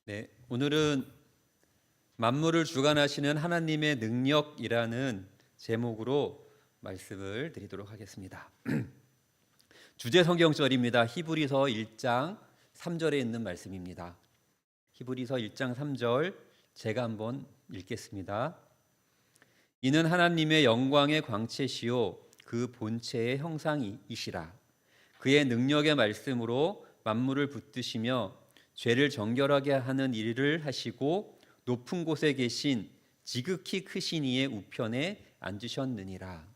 네, 오늘은 만물을 주관하시는 하나님의 능력이라는 제목으로 말씀을 드리도록 하겠습니다. 주제 성경절입니다. 히브리서 1장 3절에 있는 말씀입니다. 히브리서 1장 3절 제가 한번 읽겠습니다. 이는 하나님의 영광의 광채시요 그 본체의 형상이시라. 그의 능력의 말씀으로 만물을 붙드시며 죄를 정결하게 하는 일을 하시고 높은 곳에 계신 지극히 크신 이의 우편에 앉으셨느니라.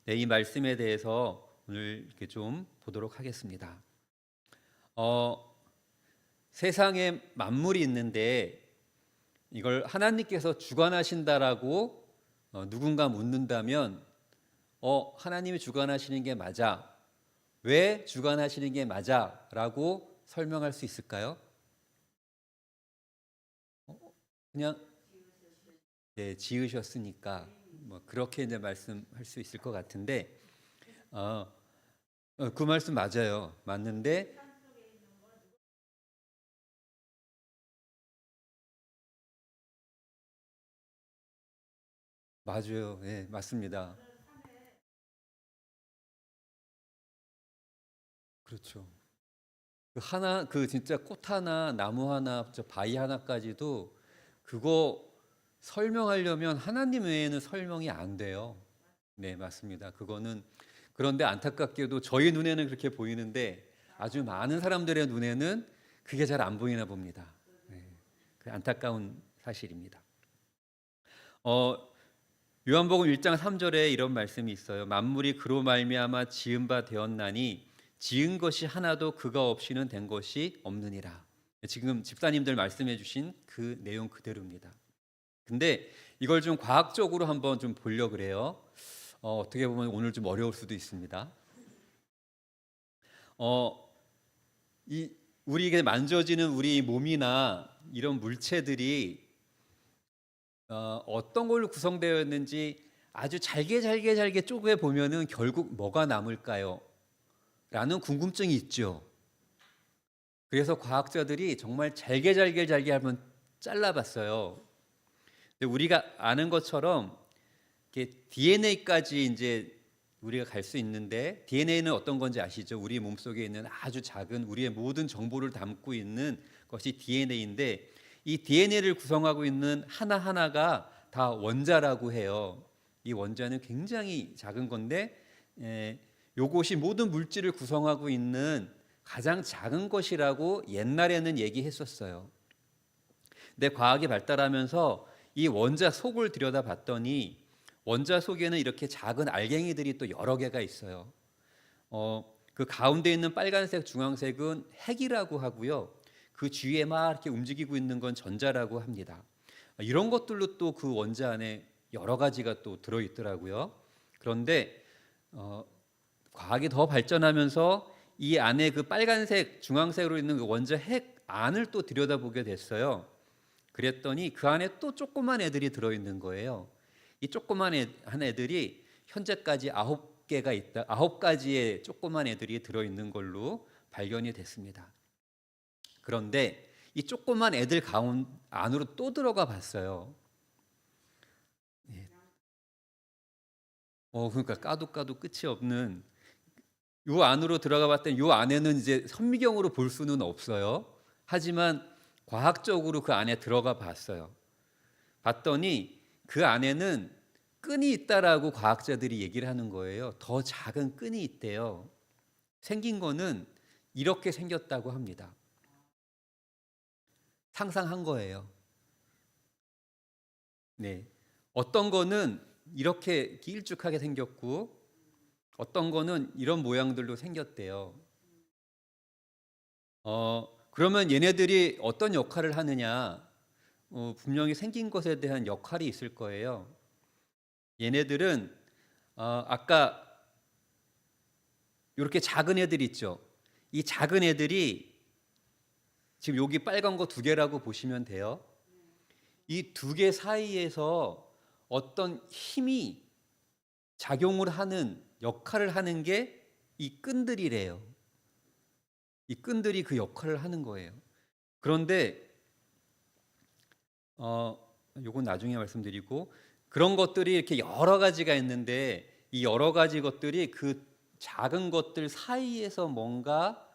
네, 이 말씀에 대해서 오늘 이렇게 좀 보도록 하겠습니다. 세상에 만물이 있는데 이걸 하나님께서 주관하신다라고 누군가 묻는다면 하나님이 주관하시는 게 맞아. 왜 주관하시는 게 맞아? 라고 설명할 수 있을까요? 그냥 지으셨으니까 뭐 그렇게 이제 말씀할 수 있을 것 같은데 그 말씀 맞아요. 맞는데 맞아요. 네, 맞습니다. 그렇죠. 그 진짜 꽃 하나, 나무 하나, 저 바위 하나까지도 그거 설명하려면 하나님 외에는 설명이 안 돼요. 네, 맞습니다. 그거는 그런데 안타깝게도 저희 눈에는 그렇게 보이는데 아주 많은 사람들의 눈에는 그게 잘 안 보이나 봅니다. 네, 그 안타까운 사실입니다. 어, 요한복음 1장 3절에 이런 말씀이 있어요. 만물이 그로 말미암아 지은 바 되었나니 지은 것이 하나도 그가 없이는 된 것이 없느니라. 지금 집사님들 말씀해 주신 그 내용 그대로입니다. 근데 이걸 좀 과학적으로 한번 좀 보려 그래요. 어떻게 보면 오늘 좀 어려울 수도 있습니다. 어, 이 우리에게 만져지는 우리 몸이나 이런 물체들이 어떤 걸로 구성되어 있는지 아주 잘게 쪼개 보면은 결국 뭐가 남을까요? 라는 궁금증이 있죠. 그래서 과학자들이 정말 잘게 한번 잘라봤어요. 근데 우리가 아는 것처럼 DNA까지 이제 우리가 갈 수 있는데 DNA는 어떤 건지 아시죠? 우리 몸속에 있는 아주 작은 우리의 모든 정보를 담고 있는 것이 DNA인데 이 DNA를 구성하고 있는 하나하나가 다 원자라고 해요. 이 원자는 굉장히 작은 건데 요것이 모든 물질을 구성하고 있는 가장 작은 것이라고 옛날에는 얘기했었어요. 근데 과학이 발달하면서 이 원자 속을 들여다봤더니 원자 속에는 이렇게 작은 알갱이들이 또 여러 개가 있어요. 그 가운데 있는 빨간색, 주황색은 핵이라고 하고요. 그 주위에 막 이렇게 움직이고 있는 건 전자라고 합니다. 이런 것들로 또 그 원자 안에 여러 가지가 또 들어있더라고요. 그런데 과학이 더 발전하면서 이 안에 그 빨간색, 주황색으로 있는 그 원자 핵 안을 또 들여다보게 됐어요. 그랬더니 그 안에 또 조그만 애들이 들어있는 거예요. 이 조그만 한 애들이 현재까지 9개가 있다. 9가지의 조그만 애들이 들어있는 걸로 발견이 됐습니다. 그런데 이 조그만 애들 안으로 또 들어가 봤어요. 예. 그러니까 까도 끝이 없는 요 안으로 들어가 봤더니 요 안에는 이제 선미경으로 볼 수는 없어요. 하지만 과학적으로 그 안에 들어가 봤어요. 봤더니 그 안에는 끈이 있다라고 과학자들이 얘기를 하는 거예요. 더 작은 끈이 있대요. 생긴 거는 이렇게 생겼다고 합니다. 상상한 거예요. 네. 어떤 거는 이렇게 길쭉하게 생겼고 어떤 거는 이런 모양들로 생겼대요. 그러면 얘네들이 어떤 역할을 하느냐? 분명히 생긴 것에 대한 역할이 있을 거예요. 얘네들은 아까 이렇게 작은 애들 있죠. 이 작은 애들이 지금 여기 빨간 거 2개라고 보시면 돼요. 이 2개 사이에서 어떤 힘이 작용을 하는 역할을 하는 게 이 끈들이래요. 이 끈들이 그 역할을 하는 거예요. 그런데 요건 나중에 말씀드리고, 그런 것들이 이렇게 여러 가지가 있는데 이 여러 가지 것들이 그 작은 것들 사이에서 뭔가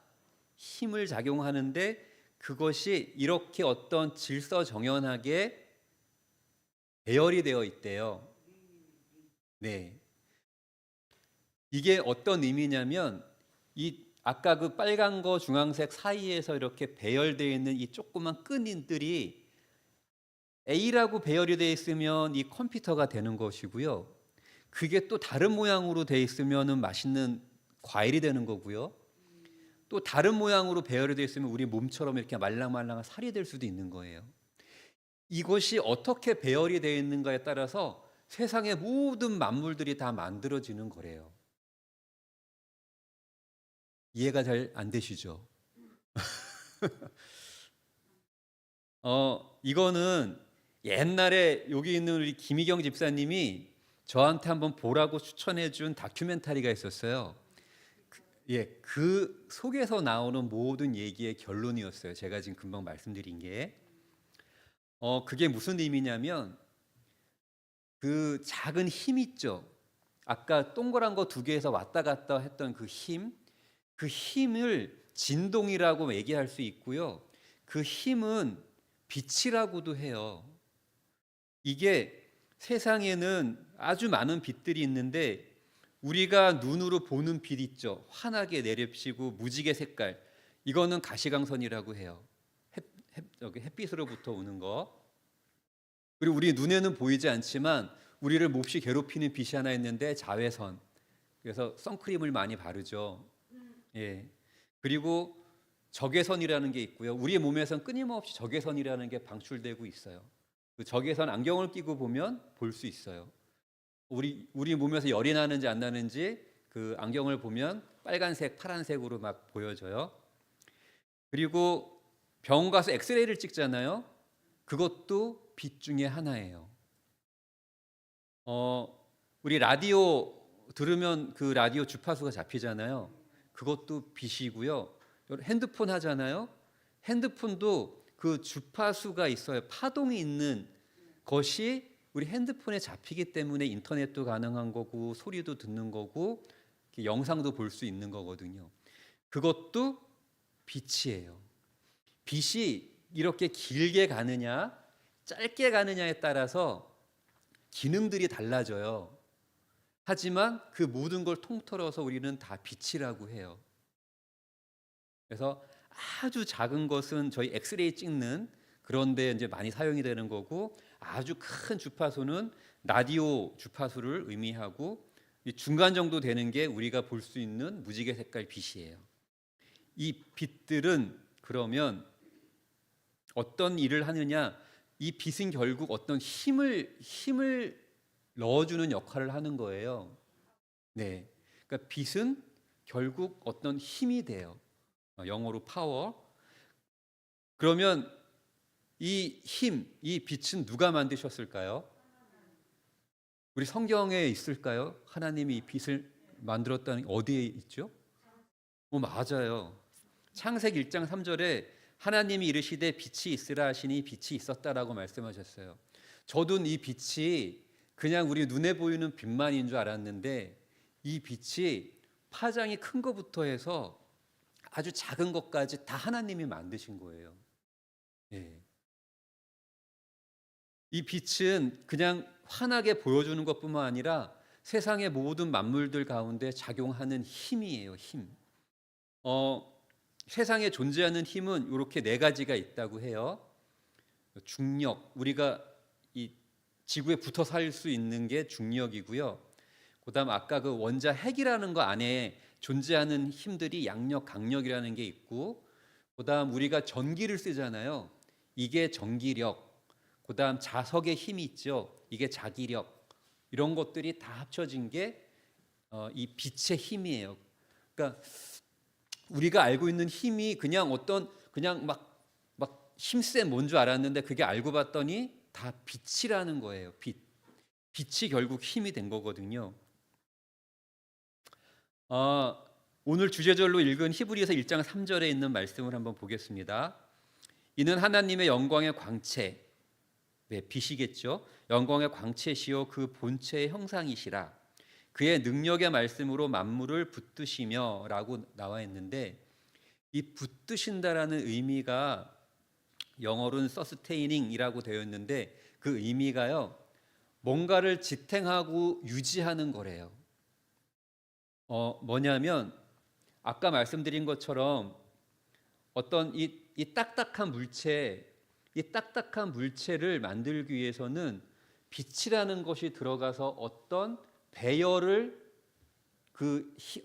힘을 작용하는데 그것이 이렇게 어떤 질서정연하게 배열이 되어 있대요. 네. 이게 어떤 의미냐면 이 아까 그 빨간 거 주황색 사이에서 이렇게 배열되어 있는 이 조그만 끈들이 A라고 배열이 되어 있으면 이 컴퓨터가 되는 것이고요. 그게 또 다른 모양으로 되어 있으면 맛있는 과일이 되는 거고요. 또 다른 모양으로 배열이 되어 있으면 우리 몸처럼 이렇게 말랑말랑한 살이 될 수도 있는 거예요. 이것이 어떻게 배열이 되어 있는가에 따라서 세상의 모든 만물들이 다 만들어지는 거래요. 이해가 잘 안 되시죠? 이거는 옛날에 여기 있는 우리 김희경 집사님이 저한테 한번 보라고 추천해 준 다큐멘터리가 있었어요. 그 속에서 나오는 모든 얘기의 결론이었어요. 제가 지금 금방 말씀드린 게. 그게 무슨 의미냐면 그 작은 힘 있죠. 아까 동그란 거 두 개에서 왔다 갔다 했던 그 힘, 그 힘을 진동이라고 얘기할 수 있고요. 그 힘은 빛이라고도 해요. 이게 세상에는 아주 많은 빛들이 있는데 우리가 눈으로 보는 빛 있죠. 환하게 내립시고 무지개 색깔. 이거는 가시광선이라고 해요. 여기 햇빛으로부터 오는 거. 그리고 우리 눈에는 보이지 않지만 우리를 몹시 괴롭히는 빛이 하나 있는데 자외선. 그래서 선크림을 많이 바르죠. 예. 그리고 적외선이라는 게 있고요. 우리의 몸에선 끊임없이 적외선이라는 게 방출되고 있어요. 그 적외선 안경을 끼고 보면 볼 수 있어요. 우리 몸에서 열이 나는지 안 나는지 그 안경을 보면 빨간색, 파란색으로 막 보여져요. 그리고 병원 가서 엑스레이를 찍잖아요. 그것도 빛 중에 하나예요. 우리 라디오 들으면 그 라디오 주파수가 잡히잖아요. 그것도 빛이고요. 핸드폰 하잖아요. 핸드폰도 그 주파수가 있어요. 파동이 있는 것이 우리 핸드폰에 잡히기 때문에 인터넷도 가능한 거고 소리도 듣는 거고 영상도 볼 수 있는 거거든요. 그것도 빛이에요. 빛이 이렇게 길게 가느냐 짧게 가느냐에 따라서 기능들이 달라져요. 하지만 그 모든 걸 통틀어서 우리는 다 빛이라고 해요. 그래서 아주 작은 것은 저희 엑스레이 찍는 그런데 이제 많이 사용이 되는 거고, 아주 큰 주파수는 라디오 주파수를 의미하고, 이 중간 정도 되는 게 우리가 볼 수 있는 무지개 색깔 빛이에요. 이 빛들은 그러면 어떤 일을 하느냐? 이 빛은 결국 어떤 힘을 넣어주는 역할을 하는 거예요. 네, 그러니까 빛은 결국 어떤 힘이 돼요. 영어로 파워. 그러면 이 힘, 이 빛은 누가 만드셨을까요? 우리 성경에 있을까요? 하나님이 이 빛을 만들었다는 게 어디에 있죠? 맞아요. 창세기 1장 3절에 하나님이 이르시되 빛이 있으라 하시니 빛이 있었다라고 말씀하셨어요. 저도 이 빛이 그냥 우리 눈에 보이는 빛만인 줄 알았는데 이 빛이 파장이 큰 것부터 해서 아주 작은 것까지 다 하나님이 만드신 거예요. 예. 이 빛은 그냥 환하게 보여주는 것뿐만 아니라 세상의 모든 만물들 가운데 작용하는 힘이에요. 힘. 세상에 존재하는 힘은 이렇게 네 가지가 있다고 해요. 중력, 우리가 이 지구에 붙어 살 수 있는 게 중력이고요. 그다음 아까 그 원자 핵이라는 거 안에 존재하는 힘들이 양력, 강력이라는 게 있고, 그다음 우리가 전기를 쓰잖아요. 이게 전기력. 그다음 자석의 힘이 있죠. 이게 자기력. 이런 것들이 다 합쳐진 게 이 빛의 힘이에요. 그러니까 우리가 알고 있는 힘이 그냥 막 힘센 뭔 줄 알았는데 그게 알고 봤더니 다 빛이라는 거예요. 빛이 결국 힘이 된 거거든요. 오늘 주제절로 읽은 히브리서 1장 3절에 있는 말씀을 한번 보겠습니다. 이는 하나님의 영광의 광채, 빛이겠죠. 영광의 광채시요 그 본체의 형상이시라. 그의 능력의 말씀으로 만물을 붙드시며라고 나와 있는데, 이 붙드신다라는 의미가 영어로는 서스테이닝이라고 되어 있는데, 그 의미가요, 뭔가를 지탱하고 유지하는 거래요. 뭐냐면 아까 말씀드린 것처럼 어떤 이 딱딱한 물체를 만들기 위해서는 빛이라는 것이 들어가서 어떤 배열을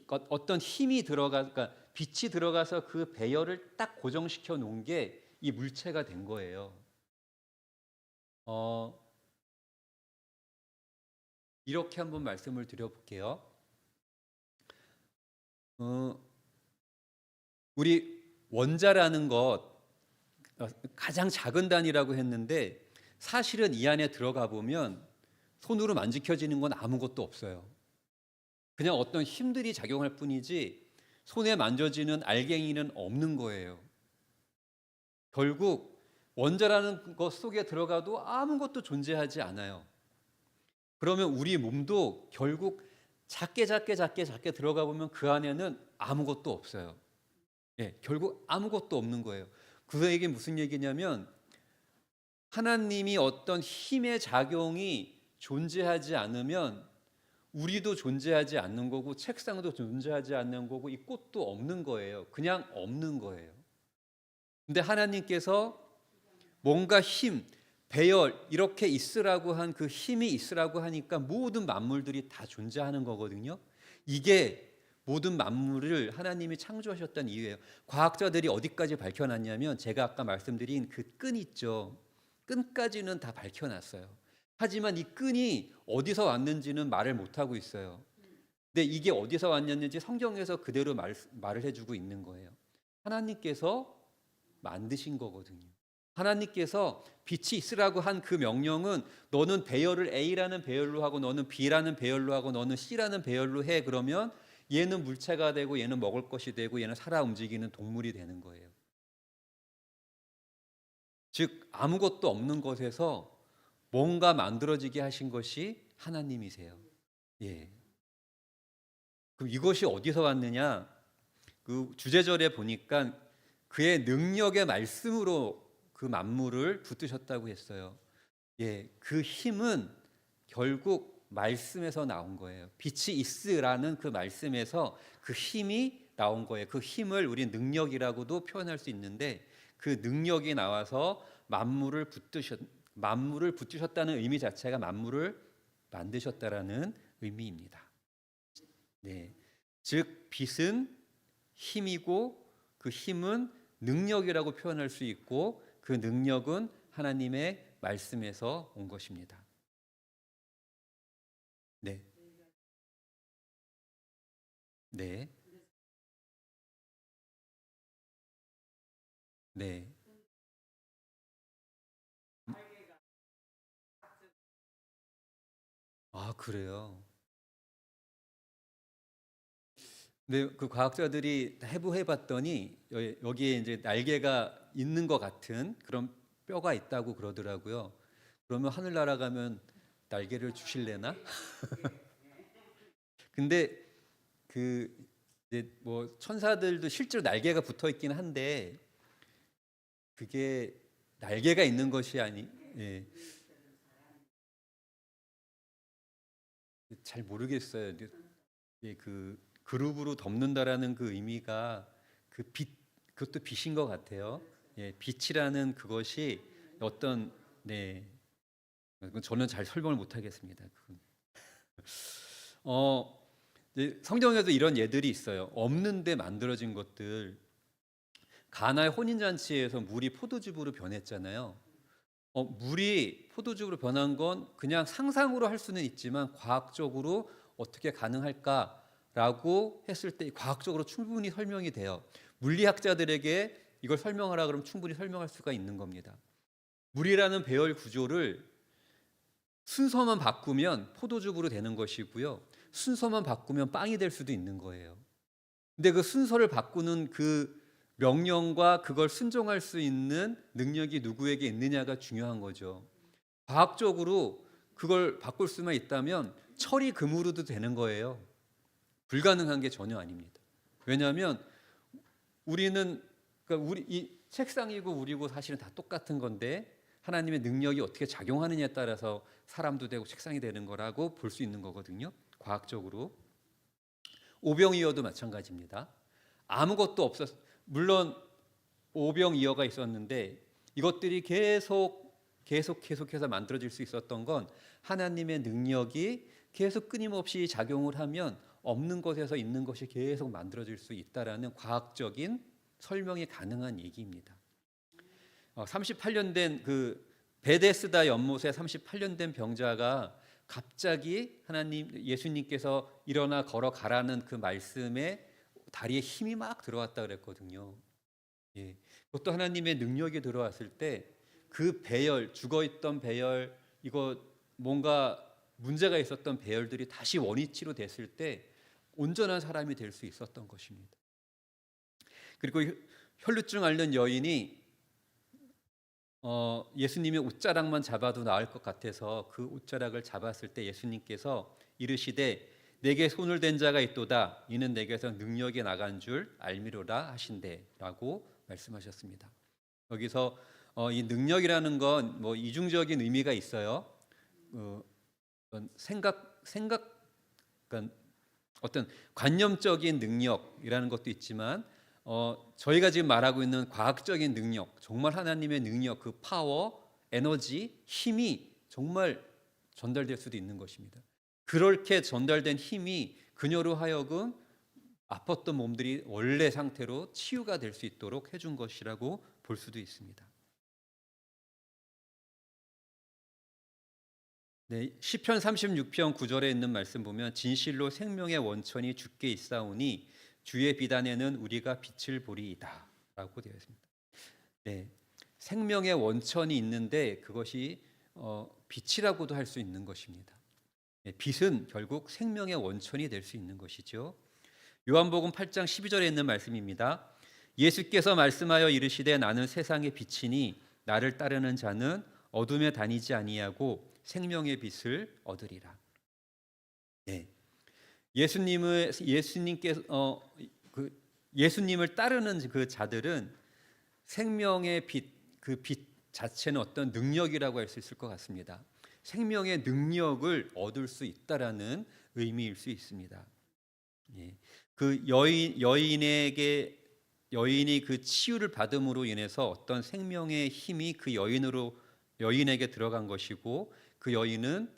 어떤 힘이 그러니까 빛이 들어가서 그 배열을 딱 고정시켜 놓은 게 이 물체가 된 거예요. 이렇게 한번 말씀을 드려볼게요. 우리 원자라는 것 가장 작은 단위라고 했는데, 사실은 이 안에 들어가 보면 손으로 만지켜지는 건 아무것도 없어요. 그냥 어떤 힘들이 작용할 뿐이지 손에 만져지는 알갱이는 없는 거예요. 결국 원자라는 것 속에 들어가도 아무것도 존재하지 않아요. 그러면 우리 몸도 결국 작게 들어가 보면 그 안에는 아무것도 없어요. 결국 아무것도 없는 거예요. 그 얘기 무슨 얘기냐면, 하나님이 어떤 힘의 작용이 존재하지 않으면 우리도 존재하지 않는 거고, 책상도 존재하지 않는 거고, 이 꽃도 없는 거예요. 그냥 없는 거예요. 근데 하나님께서 뭔가 힘, 배열 이렇게 있으라고 한 그 힘이 있으라고 하니까 모든 만물들이 다 존재하는 거거든요. 이게 모든 만물을 하나님이 창조하셨다는 이유예요. 과학자들이 어디까지 밝혀놨냐면, 제가 아까 말씀드린 그 끈 있죠. 끈까지는 다 밝혀놨어요. 하지만 이 끈이 어디서 왔는지는 말을 못하고 있어요. 근데 이게 어디서 왔는지 성경에서 그대로 말을 해주고 있는 거예요. 하나님께서 만드신 거거든요. 하나님께서 빛이 있으라고 한 그 명령은, 너는 배열을 A라는 배열로 하고, 너는 B라는 배열로 하고, 너는 C라는 배열로 해. 그러면 얘는 물체가 되고, 얘는 먹을 것이 되고, 얘는 살아 움직이는 동물이 되는 거예요. 즉 아무것도 없는 것에서 뭔가 만들어지게 하신 것이 하나님이세요. 그럼 이것이 어디서 왔느냐? 그 주제절에 보니까 그의 능력의 말씀으로 그 만물을 붙드셨다고 했어요. 그 힘은 결국 말씀에서 나온 거예요. 빛이 있으라는 그 말씀에서 그 힘이 나온 거예요. 그 힘을 우리 능력이라고도 표현할 수 있는데, 그 능력이 나와서 만물을 붙드셨다는 의미 자체가 만물을 만드셨다라는 의미입니다. 즉 빛은 힘이고, 그 힘은 능력이라고 표현할 수 있고, 그 능력은 하나님의 말씀에서 온 것입니다. 네. 네. 네. 아, 그래요. 네, 그 과학자들이 해부해 봤더니 여기에 이제 날개가 있는 것 같은 그런 뼈가 있다고 그러더라고요. 그러면 하늘 날아가면 날개를 주실래나? 근데 그 이제 뭐 천사들도 실제로 날개가 붙어 있긴 한데, 그게 날개가 있는 것이 잘 모르겠어요. 그 그룹으로 덮는다라는 그 의미가 그 빛, 그것도 빛인 것 같아요. 빛이라는 그것이 어떤 그건 저는 잘 설명을 못 하겠습니다. 성경에도 이런 예들이 있어요. 없는데 만들어진 것들. 가나의 혼인잔치에서 물이 포도즙으로 변했잖아요. 물이 포도즙으로 변한 건 그냥 상상으로 할 수는 있지만, 과학적으로 어떻게 가능할까라고 했을 때 과학적으로 충분히 설명이 돼요. 물리학자들에게 이걸 설명하라 그러면 충분히 설명할 수가 있는 겁니다. 물이라는 배열 구조를 순서만 바꾸면 포도즙으로 되는 것이고요, 순서만 바꾸면 빵이 될 수도 있는 거예요. 근데 그 순서를 바꾸는 그 명령과 그걸 순종할 수 있는 능력이 누구에게 있느냐가 중요한 거죠. 과학적으로 그걸 바꿀 수만 있다면 철이 금으로도 되는 거예요. 불가능한 게 전혀 아닙니다. 왜냐하면 우리는 그러니까 우리 이 책상이고 우리고 사실은 다 똑같은 건데 하나님의 능력이 어떻게 작용하느냐에 따라서 사람도 되고 책상이 되는 거라고 볼 수 있는 거거든요. 과학적으로. 오병이어도 마찬가지입니다. 아무것도 없었 물론 오병이어가 있었는데 이것들이 계속해서 만들어질 수 있었던 건 하나님의 능력이 계속 끊임없이 작용을 하면 없는 것에서 있는 것이 계속 만들어질 수 있다라는 과학적인 설명이 가능한 얘기입니다. 38년 된 그 베데스다 연못에 38년 된 병자가 갑자기 예수님께서 일어나 걸어가라는 그 말씀에 다리에 힘이 막 들어왔다 그랬거든요. 예. 그것도 하나님의 능력이 들어왔을 때 그 배열, 죽어있던 배열, 이거 뭔가 문제가 있었던 배열들이 다시 원위치로 됐을 때 온전한 사람이 될 수 있었던 것입니다. 그리고 혈루증 앓는 여인이 예수님의 옷자락만 잡아도 나을 것 같아서 그 옷자락을 잡았을 때 예수님께서 이르시되 내게 손을 댄 자가 있도다 이는 내게서 능력이 나간 줄 알미로라 하신대라고 말씀하셨습니다. 여기서 이 능력이라는 건 뭐 이중적인 의미가 있어요. 그러니까 어떤 관념적인 능력이라는 것도 있지만 저희가 지금 말하고 있는 과학적인 능력, 정말 하나님의 능력, 그 파워, 에너지, 힘이 정말 전달될 수도 있는 것입니다. 그렇게 전달된 힘이 그녀로 하여금 아팠던 몸들이 원래 상태로 치유가 될 수 있도록 해준 것이라고 볼 수도 있습니다. 네, 시편 36편 9절에 있는 말씀 보면 진실로 생명의 원천이 주께 있사오니 주의 비단에는 우리가 빛을 보리이다라고 되어 있습니다. 네, 생명의 원천이 있는데 그것이 빛이라고도 할 수 있는 것입니다. 네, 빛은 결국 생명의 원천이 될 수 있는 것이죠. 요한복음 8장 12절에 있는 말씀입니다. 예수께서 말씀하여 이르시되 나는 세상의 빛이니 나를 따르는 자는 어둠에 다니지 아니하고 생명의 빛을 얻으리라. 네. 예수님을 따르는 그 자들은 생명의 빛, 그 빛 자체는 어떤 능력이라고 할 수 있을 것 같습니다. 생명의 능력을 얻을 수 있다라는 의미일 수 있습니다. 예. 그 여인이 그 치유를 받음으로 인해서 어떤 생명의 힘이 그 여인에게 들어간 것이고 그 여인은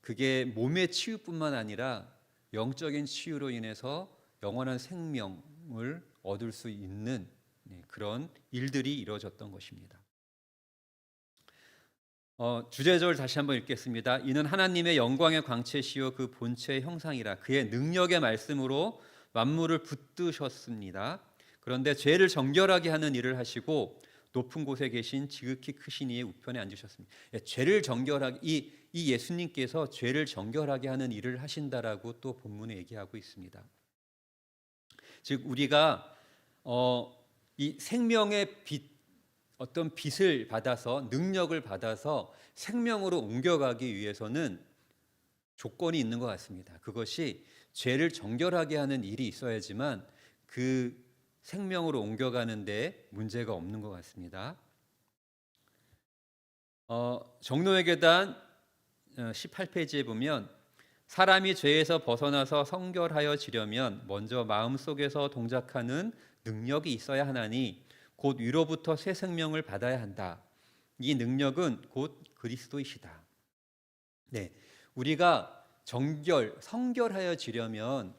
그게 몸의 치유뿐만 아니라 영적인 치유로 인해서 영원한 생명을 얻을 수 있는 그런 일들이 이루어졌던 것입니다. 주제절 다시 한번 읽겠습니다. 이는 하나님의 영광의 광채시요 그 본체의 형상이라 그의 능력의 말씀으로 만물을 붙드셨습니다. 그런데 죄를 정결하게 하는 일을 하시고 높은 곳에 계신 지극히 크신 이의 우편에 앉으셨습니다. 죄를 정결하게 이 예수님께서 죄를 정결하게 하는 일을 하신다라고 또 본문에 얘기하고 있습니다. 즉 우리가 이 생명의 빛 어떤 빛을 받아서 능력을 받아서 생명으로 옮겨가기 위해서는 조건이 있는 것 같습니다. 그것이 죄를 정결하게 하는 일이 있어야지만 그 생명으로 옮겨가는데 문제가 없는 것 같습니다. 정노의 계단 18페이지에 보면 사람이 죄에서 벗어나서 성결하여지려면 먼저 마음속에서 동작하는 능력이 있어야 하나니 곧 위로부터 새 생명을 받아야 한다. 이 능력은 곧 그리스도이시다. 네, 우리가 성결하여지려면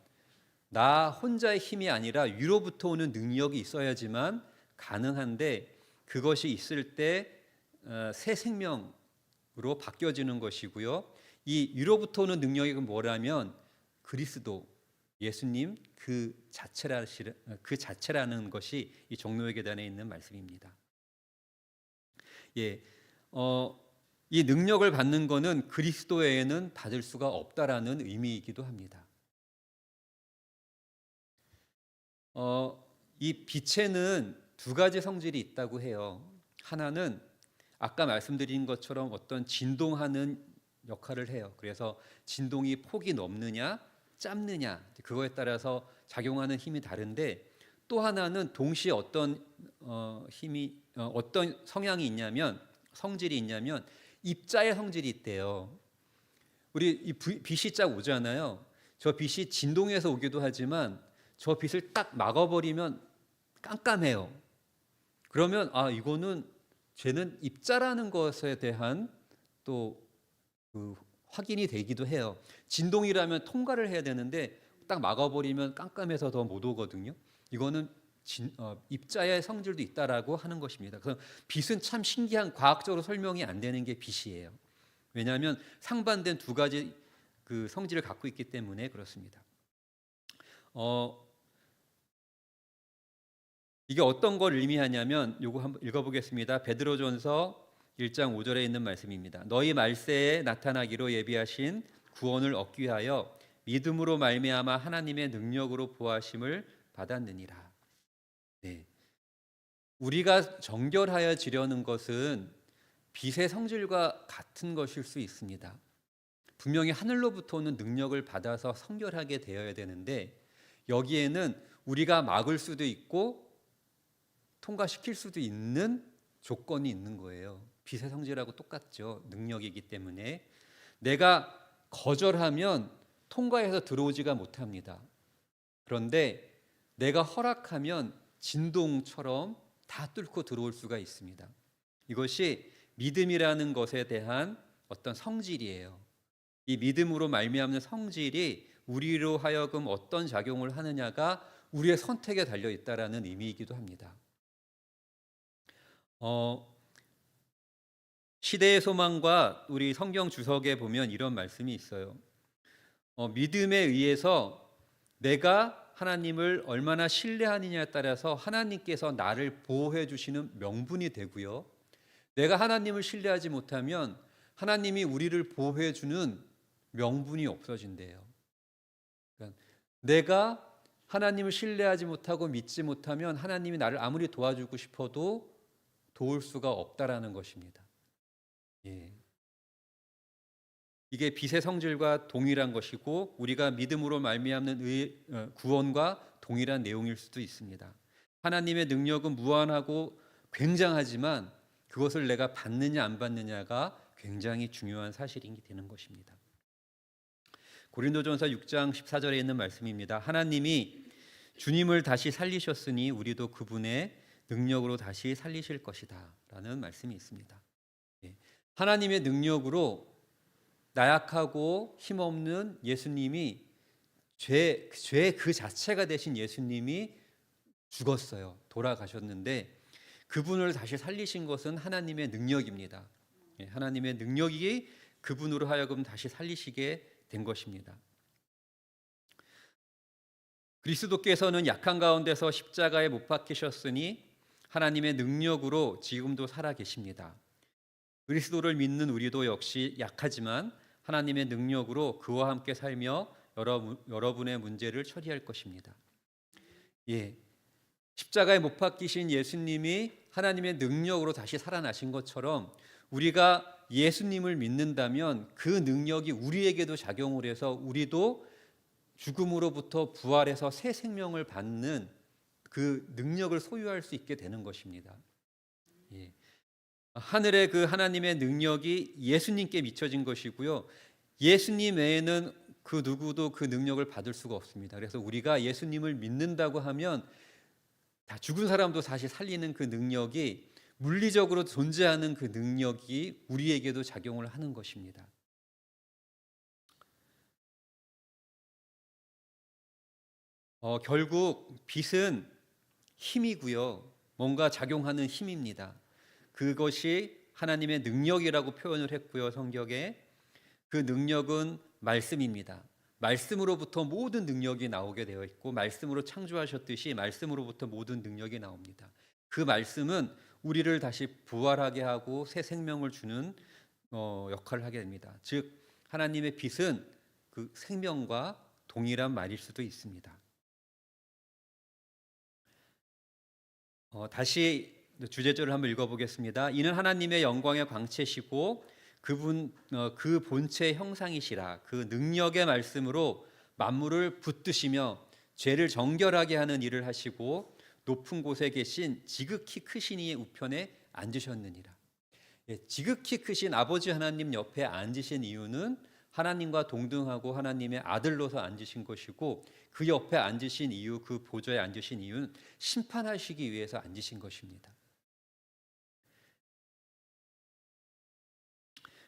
나 혼자의 힘이 아니라 위로부터 오는 능력이 있어야지만 가능한데 그것이 있을 때 새 생명으로 바뀌어지는 것이고요. 이 위로부터 오는 능력이 뭐라면 그리스도, 예수님 그 자체라는 것이 이 종로의 계단에 있는 말씀입니다. 예, 이 능력을 받는 것은 그리스도 외에는 받을 수가 없다라는 의미이기도 합니다. 이 빛에는 두 가지 성질이 있다고 해요. 하나는 아까 말씀드린 것처럼 어떤 진동하는 역할을 해요. 그래서 진동이 폭이 넓느냐 짧느냐 그거에 따라서 작용하는 힘이 다른데, 또 하나는 동시에 어떤 어떤 성향이 있냐면 성질이 있냐면 입자의 성질이 있대요. 우리 이 빛이 쫙 오잖아요. 저 빛이 진동해서 오기도 하지만 저 빛을 딱 막아버리면 깜깜해요. 그러면 이거는 쟤는 입자라는 것에 대한 또 그 확인이 되기도 해요. 진동이라면 통과를 해야 되는데 딱 막아버리면 깜깜해서 더 못 오거든요. 이거는 입자의 성질도 있다라고 하는 것입니다. 그래서 빛은 참 신기한, 과학적으로 설명이 안 되는 게 빛이에요. 왜냐하면 상반된 두 가지 그 성질을 갖고 있기 때문에 그렇습니다. 이게 어떤 걸 의미하냐면 요거 한번 읽어보겠습니다. 베드로전서 1장 5절에 있는 말씀입니다. 너희 말세에 나타나기로 예비하신 구원을 얻기 위하여 믿음으로 말미암아 하나님의 능력으로 보하심을 받았느니라. 네. 우리가 정결하여지려는 것은 빛의 성질과 같은 것일 수 있습니다. 분명히 하늘로부터 오는 능력을 받아서 성결하게 되어야 되는데, 여기에는 우리가 막을 수도 있고 통과시킬 수도 있는 조건이 있는 거예요. 빛의 성질하고 똑같죠. 능력이기 때문에. 내가 거절하면 통과해서 들어오지가 못합니다. 그런데 내가 허락하면 진동처럼 다 뚫고 들어올 수가 있습니다. 이것이 믿음이라는 것에 대한 어떤 성질이에요. 이 믿음으로 말미암는 성질이 우리로 하여금 어떤 작용을 하느냐가 우리의 선택에 달려 있다라는 의미이기도 합니다. 시대의 소망과 우리 성경 주석에 보면 이런 말씀이 있어요. 믿음에 의해서 내가 하나님을 얼마나 신뢰하느냐에 따라서 하나님께서 나를 보호해 주시는 명분이 되고요. 내가 하나님을 신뢰하지 못하면 하나님이 우리를 보호해 주는 명분이 없어진대요. 그러니까 내가 하나님을 신뢰하지 못하고 믿지 못하면 하나님이 나를 아무리 도와주고 싶어도 도울 수가 없다라는 것입니다. 예. 이게 빛의 성질과 동일한 것이고 우리가 믿음으로 말미암는 구원과 동일한 내용일 수도 있습니다. 하나님의 능력은 무한하고 굉장하지만 그것을 내가 받느냐 안 받느냐가 굉장히 중요한 사실이 되는 것입니다. 고린도전서 6장 14절에 있는 말씀입니다. 하나님이 주님을 다시 살리셨으니 우리도 그분의 능력으로 다시 살리실 것이다 라는 말씀이 있습니다. 하나님의 능력으로 나약하고 힘없는 예수님이 죄 그 자체가 되신 예수님이 죽었어요. 돌아가셨는데 그분을 다시 살리신 것은 하나님의 능력입니다. 하나님의 능력이 그분으로 하여금 다시 살리시게 된 것입니다. 그리스도께서는 약한 가운데서 십자가에 못 박히셨으니 하나님의 능력으로 지금도 살아 계십니다. 그리스도를 믿는 우리도 역시 약하지만 하나님의 능력으로 그와 함께 살며 여러분의 문제를 처리할 것입니다. 십자가에 못 박히신 예수님이 하나님의 능력으로 다시 살아나신 것처럼 우리가 예수님을 믿는다면 그 능력이 우리에게도 작용을 해서 우리도 죽음으로부터 부활해서 새 생명을 받는 그 능력을 소유할 수 있게 되는 것입니다. 하늘의 그 하나님의 능력이 예수님께 미쳐진 것이고요. 예수님 외에는 그 누구도 그 능력을 받을 수가 없습니다. 그래서 우리가 예수님을 믿는다고 하면 다 죽은 사람도 다시 살리는 그 능력이, 물리적으로 존재하는 그 능력이 우리에게도 작용을 하는 것입니다. 결국 빛은 힘이고요. 뭔가 작용하는 힘입니다. 그것이 하나님의 능력이라고 표현을 했고요. 성경에 그 능력은 말씀입니다. 말씀으로부터 모든 능력이 나오게 되어 있고 말씀으로 창조하셨듯이 말씀으로부터 모든 능력이 나옵니다. 그 말씀은 우리를 다시 부활하게 하고 새 생명을 주는 역할을 하게 됩니다. 즉 하나님의 빛은 그 생명과 동일한 말일 수도 있습니다. 다시 주제절을 한번 읽어보겠습니다. 이는 하나님의 영광의 광채시고 그 본체의 형상이시라. 그 능력의 말씀으로 만물을 붙드시며 죄를 정결하게 하는 일을 하시고 높은 곳에 계신 지극히 크신 이의 우편에 앉으셨느니라. 지극히 크신 아버지 하나님 옆에 앉으신 이유는 하나님과 동등하고 하나님의 아들로서 앉으신 것이고, 그 옆에 앉으신 이유, 그 보좌에 앉으신 이유는 심판하시기 위해서 앉으신 것입니다.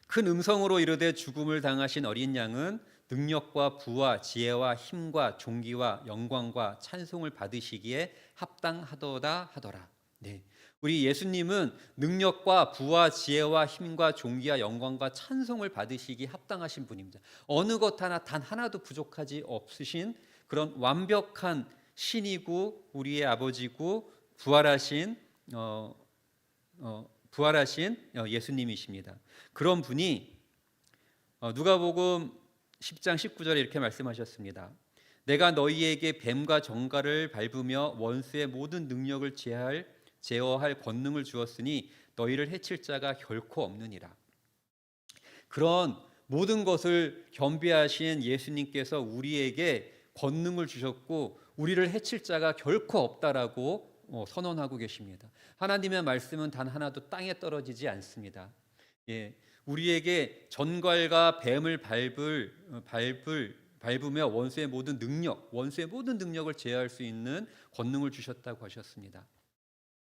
큰 음성으로 이르되 죽음을 당하신 어린 양은 능력과 부와 지혜와 힘과 존귀와 영광과 찬송을 받으시기에 합당하도다 하더라. 네. 우리 예수님은 능력과 부와 지혜와 힘과 존귀와 영광과 찬송을 받으시기 합당하신 분입니다. 어느 것 하나 단 하나도 부족하지 없으신 그런 완벽한 신이고 우리의 아버지고 부활하신 예수님이십니다. 그런 분이 누가복음 10장 19절에 이렇게 말씀하셨습니다. 내가 너희에게 뱀과 정갈을 밟으며 원수의 모든 능력을 제어할 권능을 주었으니 너희를 해칠 자가 결코 없느니라. 그런 모든 것을 겸비하신 예수님께서 우리에게 권능을 주셨고 우리를 해칠 자가 결코 없다라고 선언하고 계십니다. 하나님의 말씀은 단 하나도 땅에 떨어지지 않습니다. 우리에게 전갈과 뱀을 밟으며 원수의 모든 능력을 제어할 수 있는 권능을 주셨다고 하셨습니다.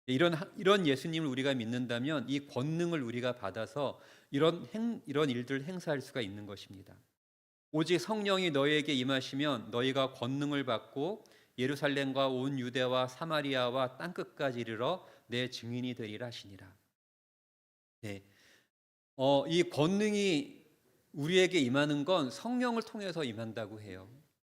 이런 예수님을 우리가 믿는다면 이 권능을 우리가 받아서 이런 일들을 행사할 수가 있는 것입니다. 오직 성령이 너희에게 임하시면 너희가 권능을 받고 예루살렘과 온 유대와 사마리아와 땅끝까지 이르러 내 증인이 되리라 하시니라. 네. 이 권능이 우리에게 임하는 건 성령을 통해서 임한다고 해요.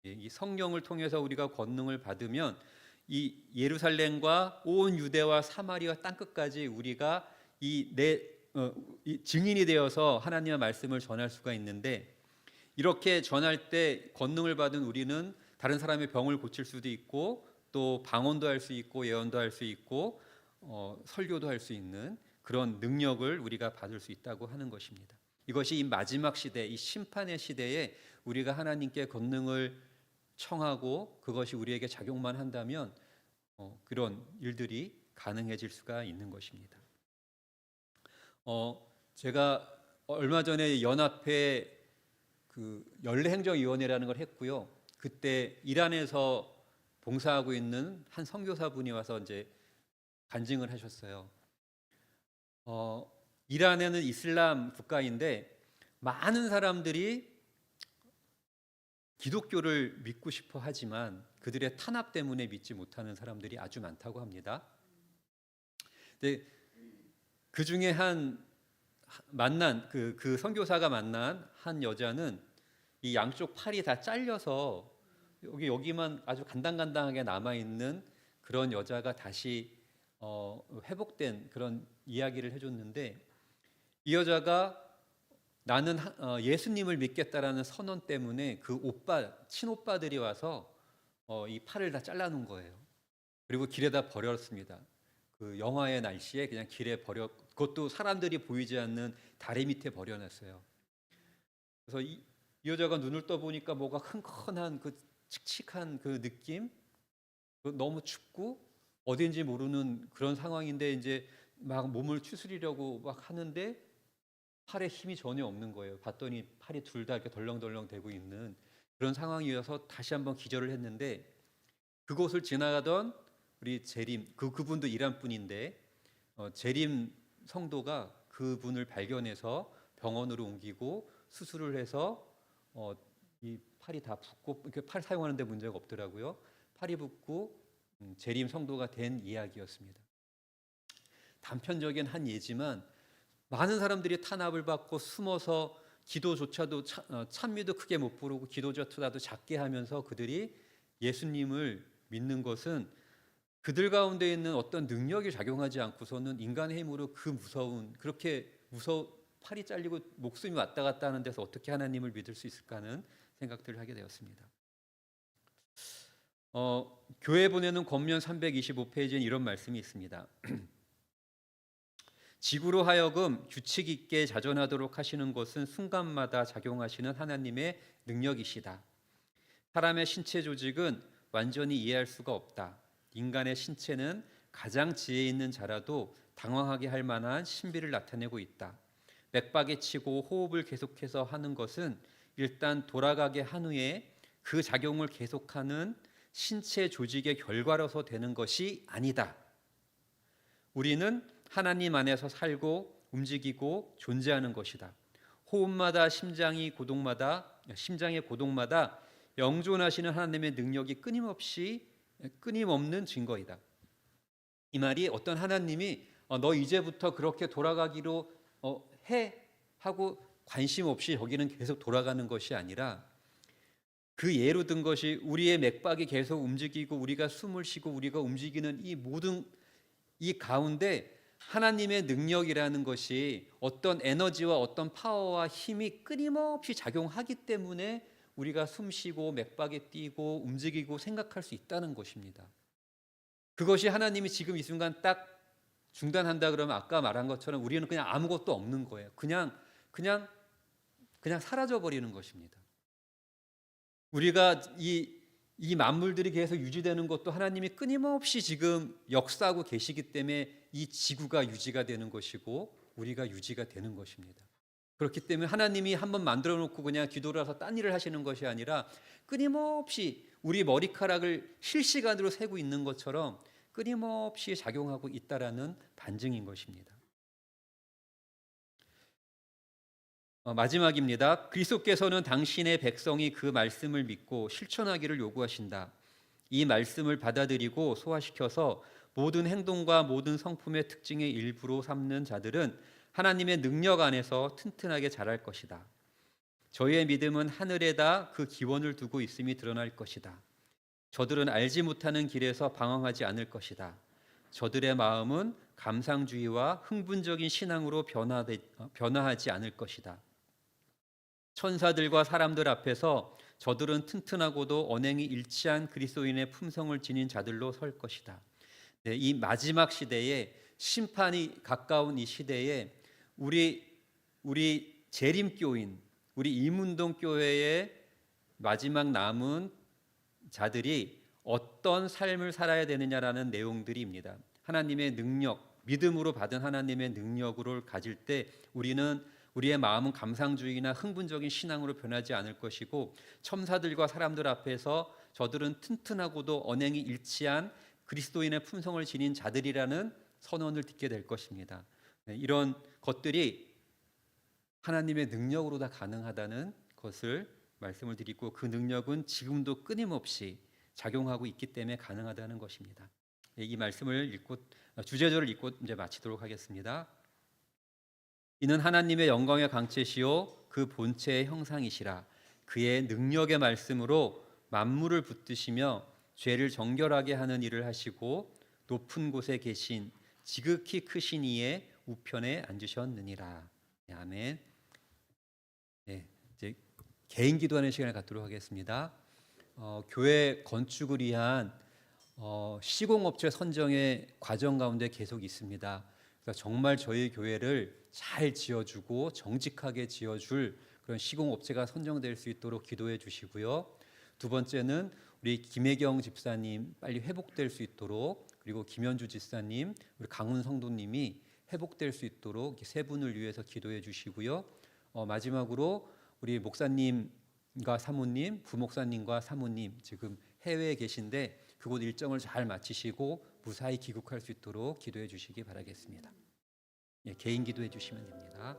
이 성령을 통해서 우리가 권능을 받으면 이 예루살렘과 온 유대와 사마리아 땅끝까지 우리가 이 증인이 되어서 하나님의 말씀을 전할 수가 있는데, 이렇게 전할 때 권능을 받은 우리는 다른 사람의 병을 고칠 수도 있고 또 방언도 할 수 있고 예언도 할 수 있고 설교도 할 수 있는 그런 능력을 우리가 받을 수 있다고 하는 것입니다. 이것이 이 마지막 시대, 이 심판의 시대에 우리가 하나님께 권능을 청하고 그것이 우리에게 작용만 한다면 그런 일들이 가능해질 수가 있는 것입니다. 제가 얼마 전에 연합회 연례행정위원회라는 걸 했고요. 그때 이란에서 봉사하고 있는 한 선교사분이 와서 이제 간증을 하셨어요. 이란에는 이슬람 국가인데 많은 사람들이 기독교를 믿고 싶어 하지만 그들의 탄압 때문에 믿지 못하는 사람들이 아주 많다고 합니다. 근데 그 중에 그 선교사가 만난 한 여자는 이 양쪽 팔이 다 잘려서 여기만 아주 간당간당하게 남아 있는 그런 여자가 다시 회복된 그런 이야기를 해줬는데, 이 여자가 나는 예수님을 믿겠다라는 선언 때문에 그 친오빠들이 와서 이 팔을 다 잘라놓은 거예요. 그리고 길에다 버렸습니다. 그 영하의 날씨에 그냥 길에 그것도 사람들이 보이지 않는 다리 밑에 버려놨어요. 그래서 이 여자가 눈을 떠보니까 뭐가 흥건한 그 칙칙한 그 느낌, 너무 춥고 어딘지 모르는 그런 상황인데 이제 막 몸을 추스리려고 막 하는데 팔에 힘이 전혀 없는 거예요. 봤더니 팔이 둘 다 이렇게 덜렁덜렁 되고 있는 그런 상황이어서 다시 한번 기절을 했는데, 그곳을 지나가던 우리 재림, 그분도 이란 분인데 재림 성도가 그분을 발견해서 병원으로 옮기고 수술을 해서 이 팔이 다 붓고, 이렇게 팔 사용하는데 문제가 없더라고요. 팔이 붓고 재림 성도가 된 이야기였습니다. 단편적인 한 예지만 많은 사람들이 탄압을 받고 숨어서 기도조차도 찬미도 크게 못 부르고 기도조차도 작게 하면서 그들이 예수님을 믿는 것은 그들 가운데 있는 어떤 능력이 작용하지 않고서는 인간의 힘으로 그렇게 팔이 잘리고 목숨이 왔다 갔다 하는 데서 어떻게 하나님을 믿을 수 있을까 하는 생각들을 하게 되었습니다. 교회 보내는 권면 325페이지엔 이런 말씀이 있습니다. 지구로 하여금 규칙 있게 자존하도록 하시는 것은 순간마다 작용하시는 하나님의 능력이시다. 사람의 신체 조직은 완전히 이해할 수가 없다. 인간의 신체는 가장 지혜 있는 자라도 당황하게 할 만한 신비를 나타내고 있다. 맥박에 치고 호흡을 계속해서 하는 것은 일단 돌아가게 한 후에 그 작용을 계속하는 신체 조직의 결과로서 되는 것이 아니다. 우리는 하나님 안에서 살고 움직이고 존재하는 것이다. 호흡마다 심장의 고동마다 영존하시는 하나님의 능력이 끊임없는 증거이다. 이 말이 어떤 하나님이 너 이제부터 그렇게 돌아가기로 해 하고 관심 없이 여기는 계속 돌아가는 것이 아니라 그 예로 든 것이 우리의 맥박이 계속 움직이고 우리가 숨을 쉬고 우리가 움직이는 이 모든 이 가운데 하나님의 능력이라는 것이 어떤 에너지와 어떤 파워와 힘이 끊임없이 작용하기 때문에 우리가 숨 쉬고 맥박에 뛰고 움직이고 생각할 수 있다는 것입니다. 그것이 하나님이 지금 이 순간 딱 중단한다 그러면 아까 말한 것처럼 우리는 그냥 아무것도 없는 거예요. 그냥 사라져 버리는 것입니다. 우리가 이 만물들이 계속 유지되는 것도 하나님이 끊임없이 지금 역사하고 계시기 때문에 이 지구가 유지가 되는 것이고 우리가 유지가 되는 것입니다. 그렇기 때문에 하나님이 한번 만들어 놓고 그냥 뒤돌아서 딴 일을 하시는 것이 아니라 끊임없이 우리 머리카락을 실시간으로 세고 있는 것처럼 끊임없이 작용하고 있다라는 반증인 것입니다. 마지막입니다. 그리스도께서는 당신의 백성이 그 말씀을 믿고 실천하기를 요구하신다. 이 말씀을 받아들이고 소화시켜서 모든 행동과 모든 성품의 특징의 일부로 삼는 자들은 하나님의 능력 안에서 튼튼하게 자랄 것이다. 저희의 믿음은 하늘에다 그 기원을 두고 있음이 드러날 것이다. 저들은 알지 못하는 길에서 방황하지 않을 것이다. 저들의 마음은 감상주의와 흥분적인 신앙으로 변화하지 않을 것이다. 천사들과 사람들 앞에서 저들은 튼튼하고도 언행이 일치한 그리스도인의 품성을 지닌 자들로 설 것이다. 네, 이 마지막 시대에 심판이 가까운 이 시대에 우리 재림교인, 우리 이문동 교회의 마지막 남은 자들이 어떤 삶을 살아야 되느냐라는 내용들입니다. 하나님의 능력, 믿음으로 받은 하나님의 능력을 가질 때 우리의 마음은 감상주의나 흥분적인 신앙으로 변하지 않을 것이고 첨사들과 사람들 앞에서 저들은 튼튼하고도 언행이 일치한 그리스도인의 품성을 지닌 자들이라는 선언을 듣게 될 것입니다. 이런 것들이 하나님의 능력으로 다 가능하다는 것을 말씀을 드리고 그 능력은 지금도 끊임없이 작용하고 있기 때문에 가능하다는 것입니다. 이 말씀을 읽고 주제절을 읽고 이제 마치도록 하겠습니다. 이는 하나님의 영광의 강체시요 그 본체의 형상이시라. 그의 능력의 말씀으로 만물을 붙드시며 죄를 정결하게 하는 일을 하시고 높은 곳에 계신 지극히 크신 이의 우편에 앉으셨느니라. 아멘. 네, 이제 개인 기도하는 시간을 갖도록 하겠습니다. 교회 건축을 위한 시공업체 선정의 과정 가운데 계속 있습니다. 그래서 정말 저희 교회를 잘 지어주고 정직하게 지어줄 그런 시공업체가 선정될 수 있도록 기도해 주시고요. 두 번째는 우리 김혜경 집사님 빨리 회복될 수 있도록, 그리고 김현주 집사님, 우리 강훈 성도님이 회복될 수 있도록 세 분을 위해서 기도해 주시고요. 마지막으로 우리 목사님과 사모님, 부목사님과 사모님 지금 해외에 계신데 그곳 일정을 잘 마치시고 무사히 귀국할 수 있도록 기도해 주시기 바라겠습니다. 개인 기도해 주시면 됩니다.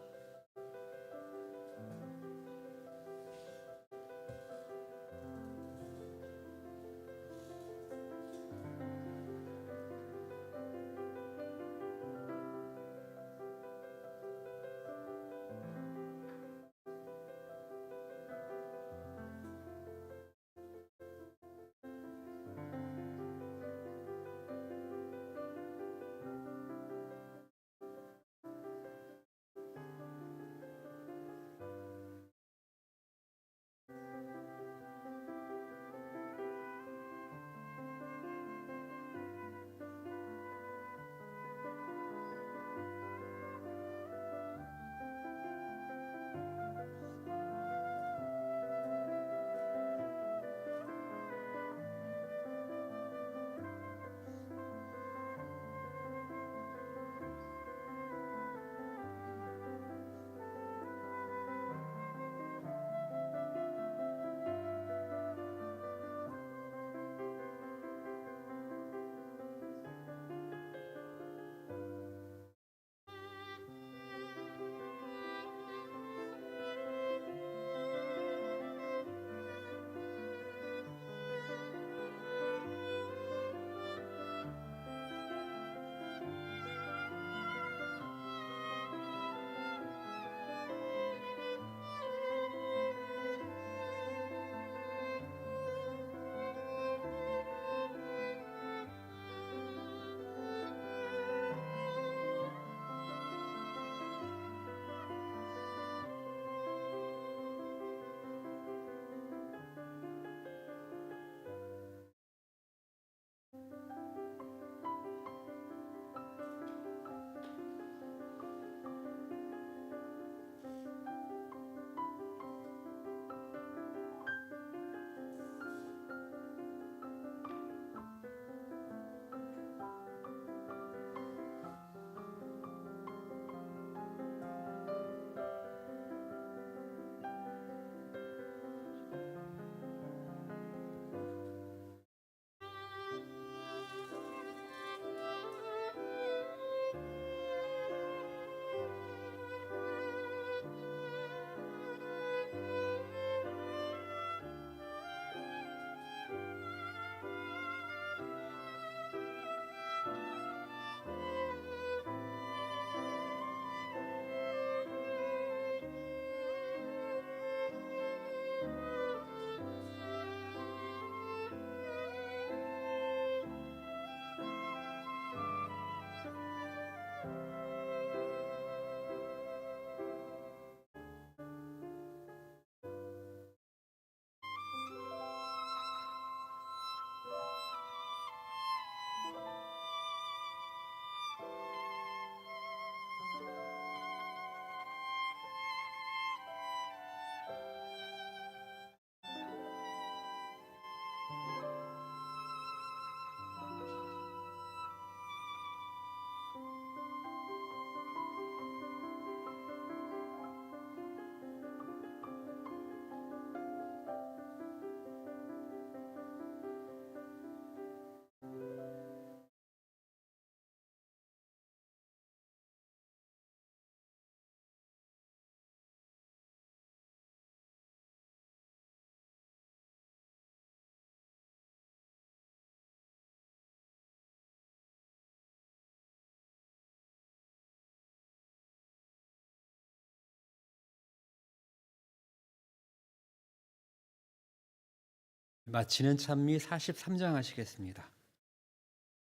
마치는 찬미 43장 하시겠습니다.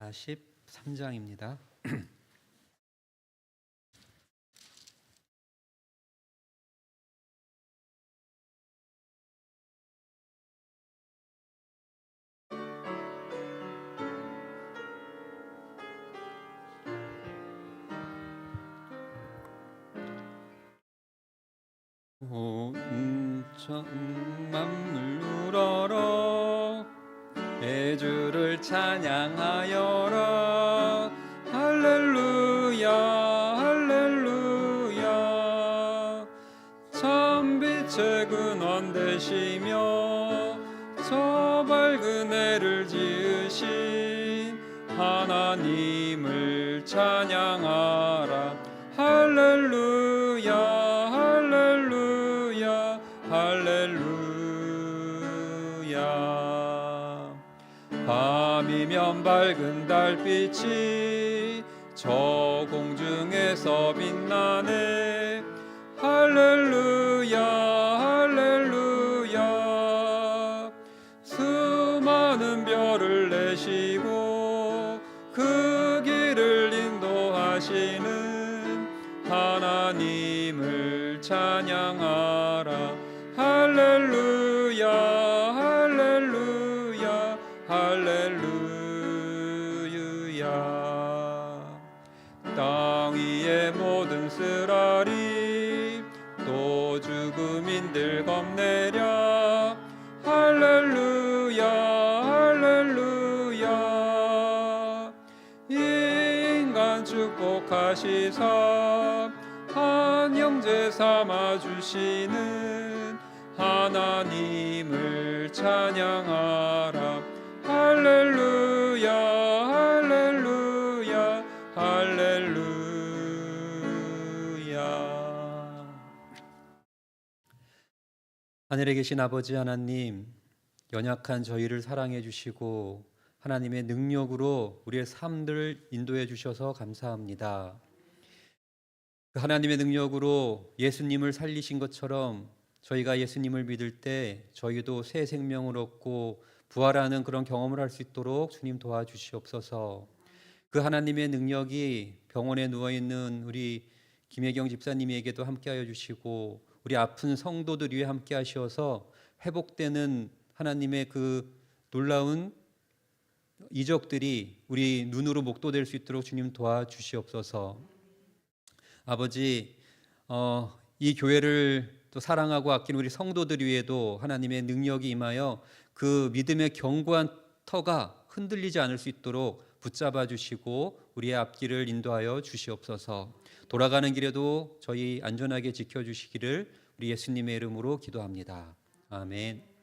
43장입니다. 온 만물 우러러 예주를 찬양하여라. 할렐루야 할렐루야. 참 빛의 근원 되시며 저 밝은 해를 지으신 하나님을 찬양하라. 할렐루야 할렐루야 할렐루야. 밤이면 밝은 달빛이 저 공중에서 빛나네. 할렐루야 할렐루야. 수많은 별을 내시고 그 길을 인도하시는 하나님을 찬양하라. 할렐루야 할렐루야 할렐루야. 땅 위의 모든 쓰라리 또 죽음인들 겁내랴. 할렐루야 할렐루야. 인간 축복하시사 한 형제 삼아주시는 하나님을 찬양하라. 할렐루야 할렐루야 할렐루야. 하늘에 계신 아버지 하나님, 연약한 저희를 사랑해 주시고 하나님의 능력으로 우리의 삶들을 인도해 주셔서 감사합니다. 그 하나님의 능력으로 예수님을 살리신 것처럼 저희가 예수님을 믿을 때 저희도 새 생명을 얻고 부활하는 그런 경험을 할 수 있도록 주님 도와주시옵소서. 그 하나님의 능력이 병원에 누워있는 우리 김혜경 집사님에게도 함께하여 주시고 우리 아픈 성도들 위해 함께하셔서 회복되는 하나님의 그 놀라운 이적들이 우리 눈으로 목도될 수 있도록 주님 도와주시옵소서. 아버지, 이 교회를 또 사랑하고 아끼는 우리 성도들 위에도 하나님의 능력이 임하여 그 믿음의 견고한 터가 흔들리지 않을 수 있도록 붙잡아 주시고 우리의 앞길을 인도하여 주시옵소서. 돌아가는 길에도 저희 안전하게 지켜주시기를 우리 예수님의 이름으로 기도합니다. 아멘.